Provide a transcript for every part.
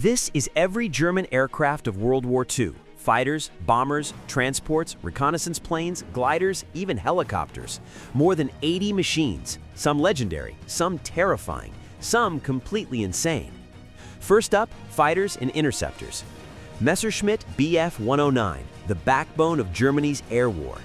This is every German aircraft of World War II. Fighters, bombers, transports, reconnaissance planes, gliders, even helicopters. More than 80 machines, some legendary, some terrifying, some completely insane. First up, fighters and interceptors. Messerschmitt Bf 109, the backbone of Germany's air war.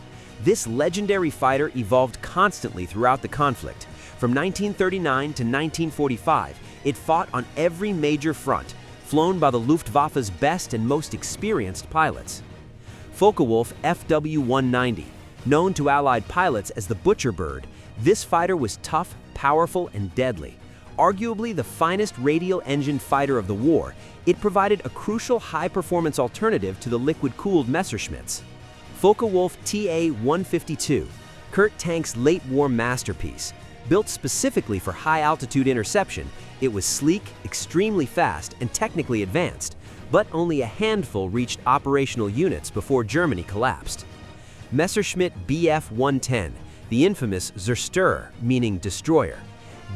This legendary fighter evolved constantly throughout the conflict. From 1939 to 1945, it fought on every major front, flown by the Luftwaffe's best and most experienced pilots. Focke-Wulf FW-190, known to Allied pilots as the Butcher Bird, this fighter was tough, powerful, and deadly. Arguably the finest radial-engined fighter of the war, it provided a crucial high-performance alternative to the liquid-cooled Messerschmitts. Focke-Wulf TA-152, Kurt Tank's late-war masterpiece. Built specifically for high-altitude interception, it was sleek, extremely fast, and technically advanced, but only a handful reached operational units before Germany collapsed. Messerschmitt Bf 110, the infamous Zerstörer, meaning destroyer.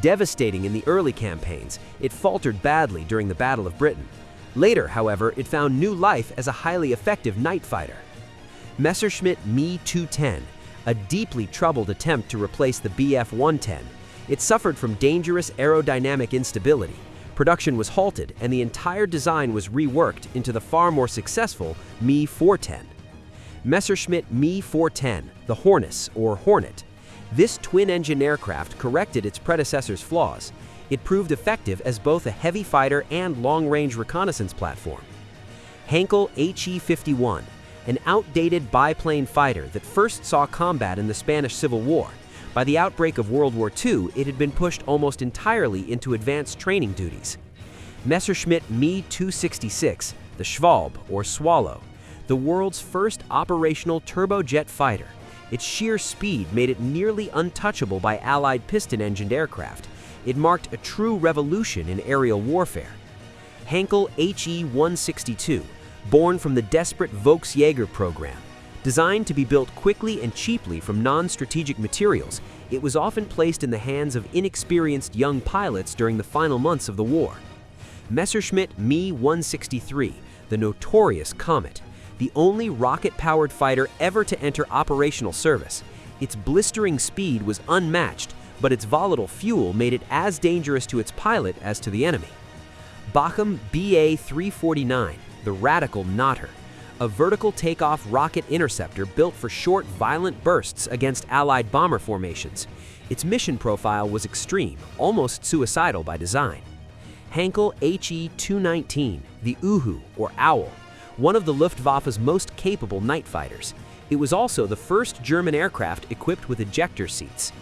Devastating in the early campaigns, it faltered badly during the Battle of Britain. Later, however, it found new life as a highly effective night fighter. Messerschmitt Me 210, a deeply troubled attempt to replace the Bf 110. It suffered from dangerous aerodynamic instability. Production was halted and the entire design was reworked into the far more successful Me 410. Messerschmitt Me 410, the Hornets or Hornet. This twin-engine aircraft corrected its predecessor's flaws. It proved effective as both a heavy fighter and long-range reconnaissance platform. Henkel HE-51, an outdated biplane fighter that first saw combat in the Spanish Civil War. By the outbreak of World War II, it had been pushed almost entirely into advanced training duties. Messerschmitt Me 266, the Schwalbe or Swallow, the world's first operational turbojet fighter. Its sheer speed made it nearly untouchable by Allied piston-engined aircraft. It marked a true revolution in aerial warfare. Henkel HE-162, born from the desperate Volksjäger program. Designed to be built quickly and cheaply from non-strategic materials, it was often placed in the hands of inexperienced young pilots during the final months of the war. Messerschmitt Me 163, the notorious Comet, the only rocket-powered fighter ever to enter operational service. Its blistering speed was unmatched, but its volatile fuel made it as dangerous to its pilot as to the enemy. Bochum BA 349, the Radical Knotter, a vertical takeoff rocket interceptor built for short, violent bursts against Allied bomber formations. Its mission profile was extreme, almost suicidal by design. Henkel HE-219, the Uhu, or Owl, one of the Luftwaffe's most capable night fighters. It was also the first German aircraft equipped with ejector seats.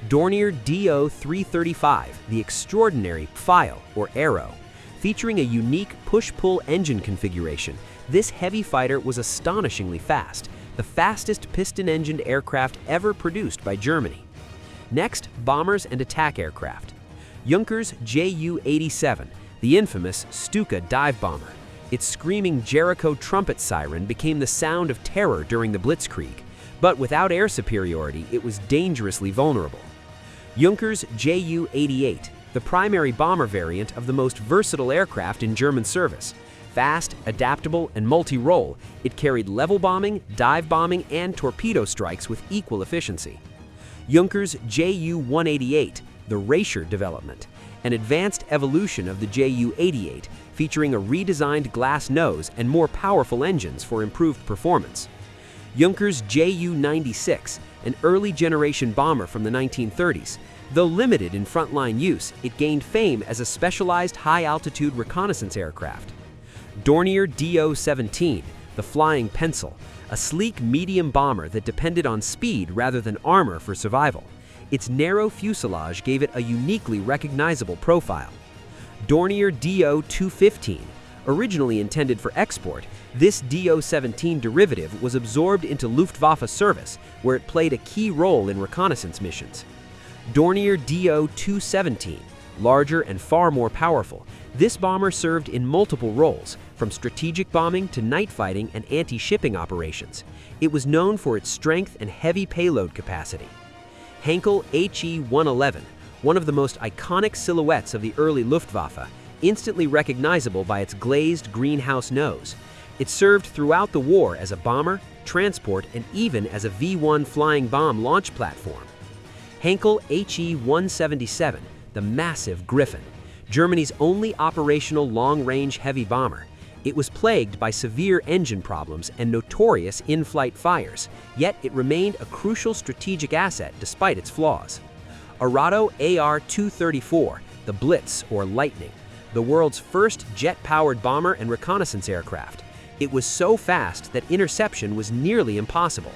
Dornier DO-335, the extraordinary Pfeil, or Arrow. Featuring a unique push-pull engine configuration, this heavy fighter was astonishingly fast, the fastest piston-engined aircraft ever produced by Germany. Next, bombers and attack aircraft. Junkers Ju-87, the infamous Stuka dive bomber. Its screaming Jericho trumpet siren became the sound of terror during the Blitzkrieg, but without air superiority, it was dangerously vulnerable. Junkers Ju-88, the primary bomber variant of the most versatile aircraft in German service. Fast, adaptable, and multi-role, it carried level bombing, dive bombing, and torpedo strikes with equal efficiency. Junkers Ju-188, the Racher development, an advanced evolution of the Ju-88, featuring a redesigned glass nose and more powerful engines for improved performance. Junkers Ju-96, an early-generation bomber from the 1930s. Though limited in frontline use, it gained fame as a specialized high-altitude reconnaissance aircraft. Dornier DO-17, the Flying Pencil, a sleek medium bomber that depended on speed rather than armor for survival. Its narrow fuselage gave it a uniquely recognizable profile. Dornier DO-215, originally intended for export, this DO-17 derivative was absorbed into Luftwaffe service, where it played a key role in reconnaissance missions. Dornier DO-217, larger and far more powerful, this bomber served in multiple roles, from strategic bombing to night fighting and anti-shipping operations. It was known for its strength and heavy payload capacity. Henkel HE-111, one of the most iconic silhouettes of the early Luftwaffe, instantly recognizable by its glazed greenhouse nose. It served throughout the war as a bomber, transport, and even as a V-1 flying bomb launch platform. Henkel HE-177, the massive Griffin, Germany's only operational long-range heavy bomber. It was plagued by severe engine problems and notorious in-flight fires, yet it remained a crucial strategic asset despite its flaws. Arado AR-234, the Blitz or Lightning, the world's first jet-powered bomber and reconnaissance aircraft. It was so fast that interception was nearly impossible.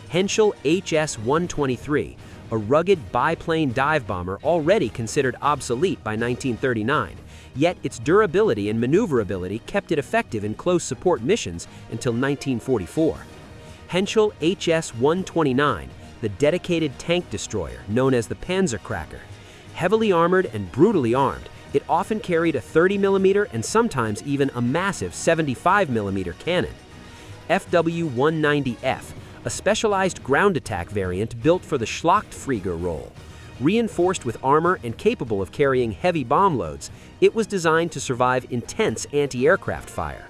Henschel HS-123, a rugged biplane dive bomber already considered obsolete by 1939, yet its durability and maneuverability kept it effective in close support missions until 1944. Henschel HS-129, the dedicated tank destroyer known as the Panzercracker. Heavily armored and brutally armed, it often carried a 30mm and sometimes even a massive 75mm cannon. FW-190F, a specialized ground attack variant built for the Schlachtflieger role. Reinforced with armor and capable of carrying heavy bomb loads, it was designed to survive intense anti-aircraft fire.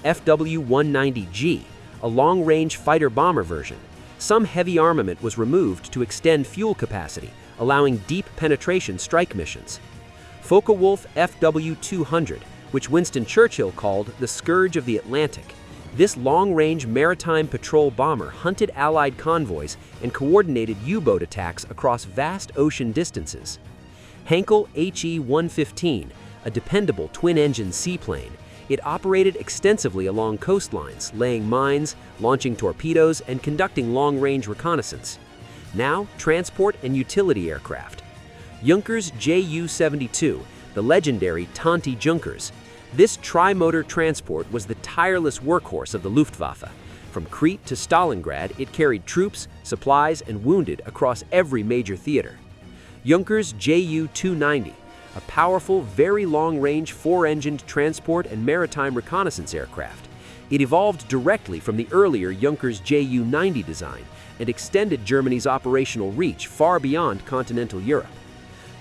FW-190G, a long-range fighter-bomber version. Some heavy armament was removed to extend fuel capacity, allowing deep penetration strike missions. Focke-Wulf FW-200, which Winston Churchill called the Scourge of the Atlantic. This long-range maritime patrol bomber hunted Allied convoys and coordinated U-boat attacks across vast ocean distances. Henkel HE-115, a dependable twin-engine seaplane. It operated extensively along coastlines, laying mines, launching torpedoes, and conducting long-range reconnaissance. Now, transport and utility aircraft. Junkers Ju-72, the legendary Tanti Junkers. This tri-motor transport was the tireless workhorse of the Luftwaffe. From Crete to Stalingrad, it carried troops, supplies, and wounded across every major theater. Junkers Ju-290, a powerful, very long-range four-engined transport and maritime reconnaissance aircraft. It evolved directly from the earlier Junkers Ju-90 design and extended Germany's operational reach far beyond continental Europe.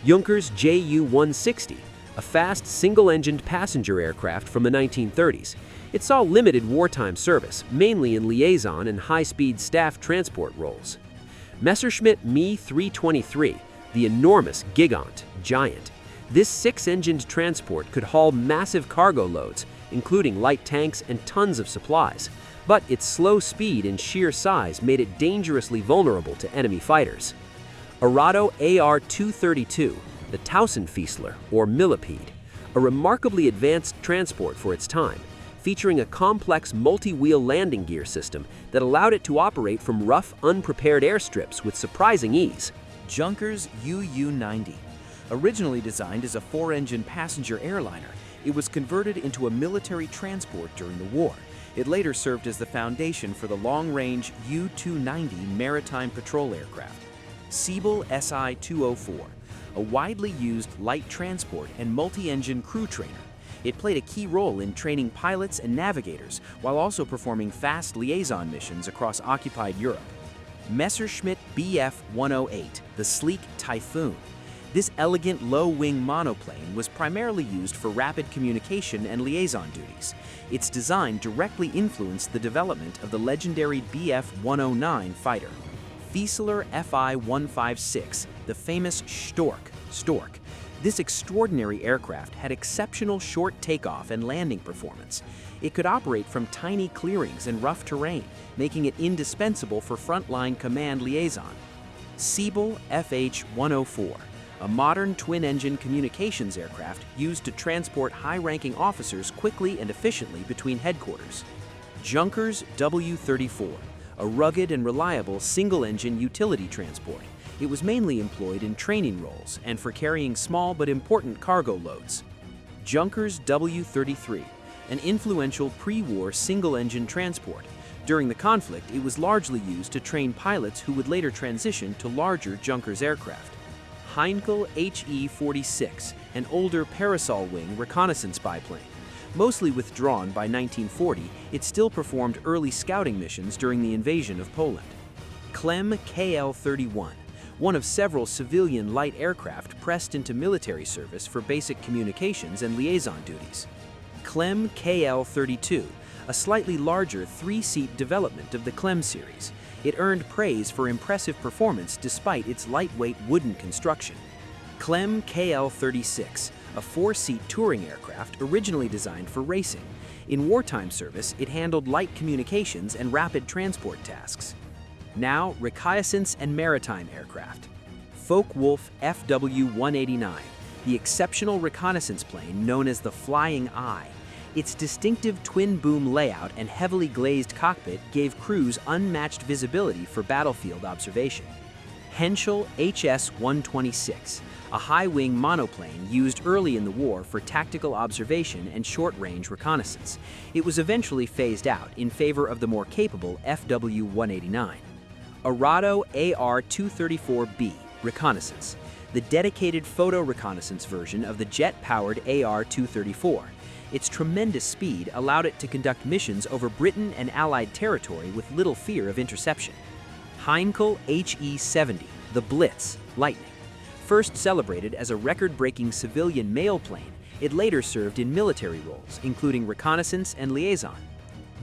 Junkers Ju-160, a fast single-engined passenger aircraft from the 1930s. It saw limited wartime service, mainly in liaison and high-speed staff transport roles. Messerschmitt Me 323, the enormous Gigant, giant. This six-engined transport could haul massive cargo loads, including light tanks and tons of supplies, but its slow speed and sheer size made it dangerously vulnerable to enemy fighters. Arado AR-232, the Tausendfüßler, or Millipede, a remarkably advanced transport for its time, featuring a complex multi-wheel landing gear system that allowed it to operate from rough, unprepared airstrips with surprising ease. Junkers UU-90. Originally designed as a four-engine passenger airliner, it was converted into a military transport during the war. It later served as the foundation for the long-range U-290 maritime patrol aircraft. Siebel Si-204, a widely used light transport and multi-engine crew trainer. It played a key role in training pilots and navigators while also performing fast liaison missions across occupied Europe. Messerschmitt Bf-108, the sleek Typhoon. This elegant low-wing monoplane was primarily used for rapid communication and liaison duties. Its design directly influenced the development of the legendary Bf-109 fighter. Fieseler Fi-156, the famous Stork. This extraordinary aircraft had exceptional short takeoff and landing performance. It could operate from tiny clearings and rough terrain, making it indispensable for frontline command liaison. Siebel FH-104, a modern twin-engine communications aircraft used to transport high-ranking officers quickly and efficiently between headquarters. Junkers W-34, a rugged and reliable single-engine utility transport. It was mainly employed in training roles and for carrying small but important cargo loads. Junkers W-33, an influential pre-war single-engine transport. During the conflict, it was largely used to train pilots who would later transition to larger Junkers aircraft. Heinkel HE-46, an older parasol-wing reconnaissance biplane. Mostly withdrawn by 1940, it still performed early scouting missions during the invasion of Poland. Klemm KL-31, one of several civilian light aircraft pressed into military service for basic communications and liaison duties. Clem KL-32, a slightly larger three-seat development of the Clem series. It earned praise for impressive performance despite its lightweight wooden construction. Clem KL-36, a four-seat touring aircraft originally designed for racing. In wartime service, it handled light communications and rapid transport tasks. Now, Reconnaissance and maritime aircraft. Focke-Wulf FW-189, the exceptional reconnaissance plane known as the Flying Eye. Its distinctive twin-boom layout and heavily glazed cockpit gave crews unmatched visibility for battlefield observation. Henschel HS-126, a high-wing monoplane used early in the war for tactical observation and short-range reconnaissance. It was eventually phased out in favor of the more capable FW-189. Arado AR-234B, reconnaissance, the dedicated photo reconnaissance version of the jet-powered AR-234. Its tremendous speed allowed it to conduct missions over Britain and Allied territory with little fear of interception. Heinkel HE-70, the Blitz, Lightning. First celebrated as a record-breaking civilian mail plane, it later served in military roles, including reconnaissance and liaison.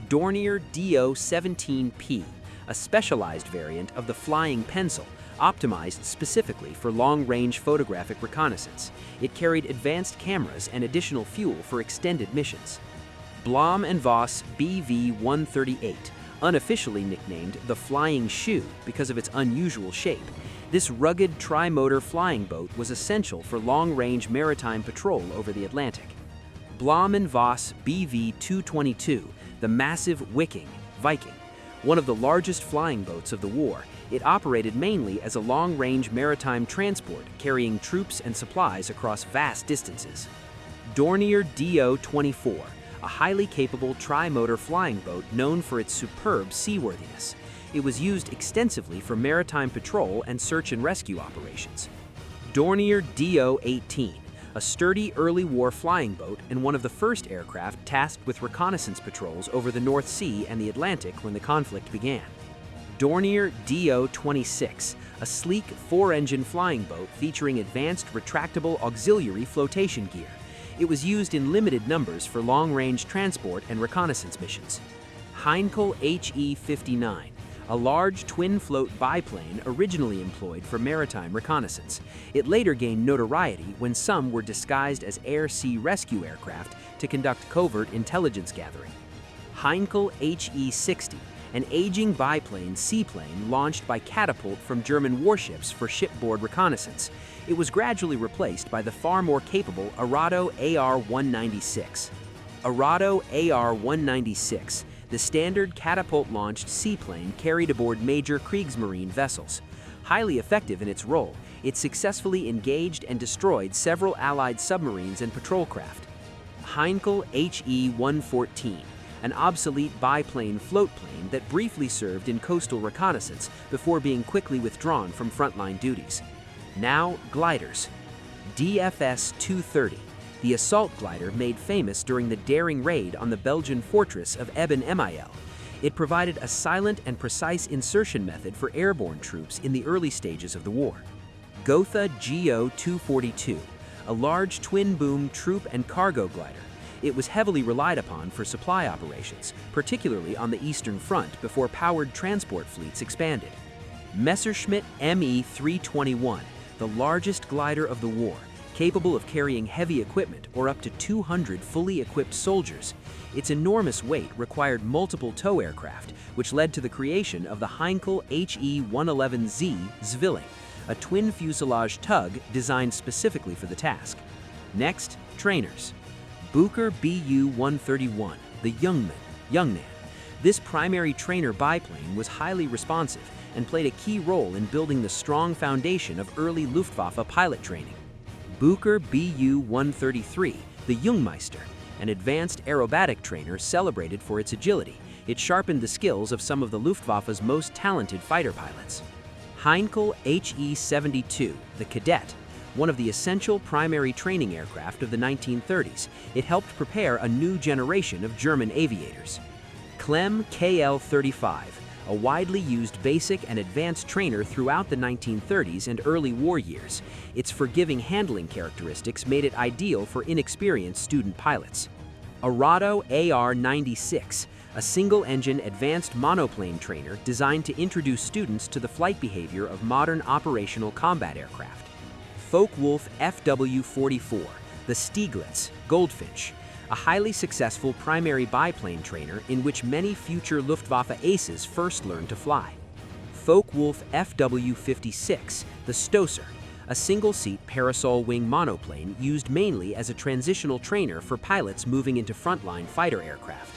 Dornier DO-17P, a specialized variant of the Flying Pencil, optimized specifically for long-range photographic reconnaissance. It carried advanced cameras and additional fuel for extended missions. Blom & Voss BV-138, unofficially nicknamed the Flying Shoe because of its unusual shape. This rugged tri-motor flying boat was essential for long-range maritime patrol over the Atlantic. Blom & Voss BV-222, the massive Viking. One of the largest flying boats of the war, it operated mainly as a long-range maritime transport carrying troops and supplies across vast distances. Dornier DO-24, a highly capable tri-motor flying boat known for its superb seaworthiness. It was used extensively for maritime patrol and search and rescue operations. Dornier DO-18, a sturdy early war flying boat and one of the first aircraft tasked with reconnaissance patrols over the North Sea and the Atlantic when the conflict began. Dornier DO-26, a sleek four-engine flying boat featuring advanced retractable auxiliary flotation gear. It was used in limited numbers for long-range transport and reconnaissance missions. Heinkel HE-59, a large twin-float biplane originally employed for maritime reconnaissance. It later gained notoriety when some were disguised as air-sea rescue aircraft to conduct covert intelligence gathering. Heinkel HE-60, an aging biplane seaplane launched by catapult from German warships for shipboard reconnaissance. It was gradually replaced by the far more capable Arado AR-196. Arado AR-196, the standard catapult-launched seaplane carried aboard major Kriegsmarine vessels. Highly effective in its role, it successfully engaged and destroyed several Allied submarines and patrol craft. Heinkel HE-114, an obsolete biplane floatplane that briefly served in coastal reconnaissance before being quickly withdrawn from frontline duties. Now, gliders. DFS-230, the assault glider made famous during the daring raid on the Belgian fortress of Eben Emael. It provided a silent and precise insertion method for airborne troops in the early stages of the war. Gotha GO-242, a large twin-boom troop and cargo glider. It was heavily relied upon for supply operations, particularly on the Eastern Front before powered transport fleets expanded. Messerschmitt Me-321, the largest glider of the war, capable of carrying heavy equipment or up to 200 fully equipped soldiers. Its enormous weight required multiple tow aircraft, which led to the creation of the Heinkel HE-111Z Zwilling, a twin fuselage tug designed specifically for the task. Next, trainers. Bucher Bu-131, the young man. This primary trainer biplane was highly responsive and played a key role in building the strong foundation of early Luftwaffe pilot training. Bucher Bu-133, the Jungmeister, an advanced aerobatic trainer celebrated for its agility. It sharpened the skills of some of the Luftwaffe's most talented fighter pilots. Heinkel HE-72, the Cadet, one of the essential primary training aircraft of the 1930s. It helped prepare a new generation of German aviators. Clem KL-35, a widely used basic and advanced trainer throughout the 1930s and early war years. Its forgiving handling characteristics made it ideal for inexperienced student pilots. Arado AR-96, a single-engine advanced monoplane trainer designed to introduce students to the flight behavior of modern operational combat aircraft. Focke-Wulf FW-44, the Stieglitz Goldfinch, a highly successful primary biplane trainer in which many future Luftwaffe aces first learned to fly. Focke-Wulf FW-56, the Stosser, a single-seat parasol-wing monoplane used mainly as a transitional trainer for pilots moving into frontline fighter aircraft.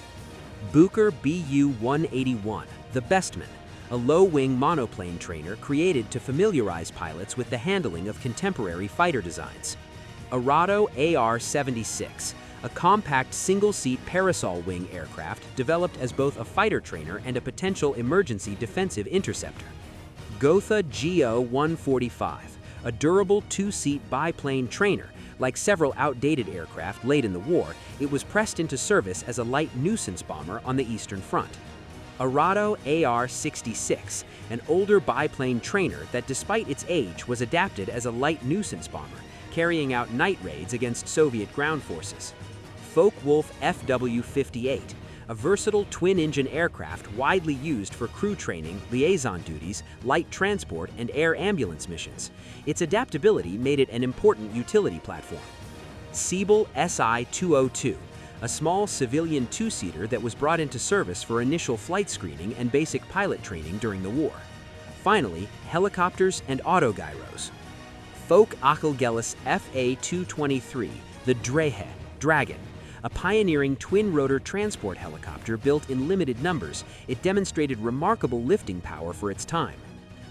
Bucher Bu-181, the Bestman, a low-wing monoplane trainer created to familiarize pilots with the handling of contemporary fighter designs. Arado AR-76, a compact single-seat parasol-wing aircraft developed as both a fighter trainer and a potential emergency defensive interceptor. Gotha GO-145, a durable two-seat biplane trainer. Like several outdated aircraft late in the war, it was pressed into service as a light nuisance bomber on the Eastern Front. Arado AR-66, an older biplane trainer that despite its age was adapted as a light nuisance bomber, carrying out night raids against Soviet ground forces. Focke-Wulf FW-58, a versatile twin-engine aircraft widely used for crew training, liaison duties, light transport, and air ambulance missions. Its adaptability made it an important utility platform. Siebel SI-202, a small civilian two-seater that was brought into service for initial flight screening and basic pilot training during the war. Finally, helicopters and autogyros. Focke-Achilgelis FA-223, the Dragon. A pioneering twin-rotor transport helicopter built in limited numbers, it demonstrated remarkable lifting power for its time.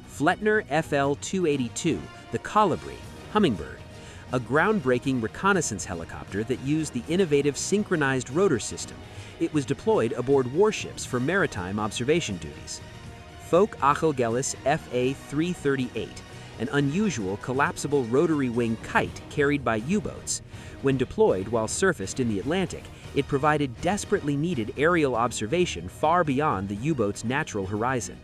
Flettner FL-282, the Colibri, Hummingbird, a groundbreaking reconnaissance helicopter that used the innovative synchronized rotor system. It was deployed aboard warships for maritime observation duties. Focke-Achilgelis FA-338, an unusual collapsible rotary wing kite carried by U-boats. When deployed while surfaced in the Atlantic, it provided desperately needed aerial observation far beyond the U-boat's natural horizon.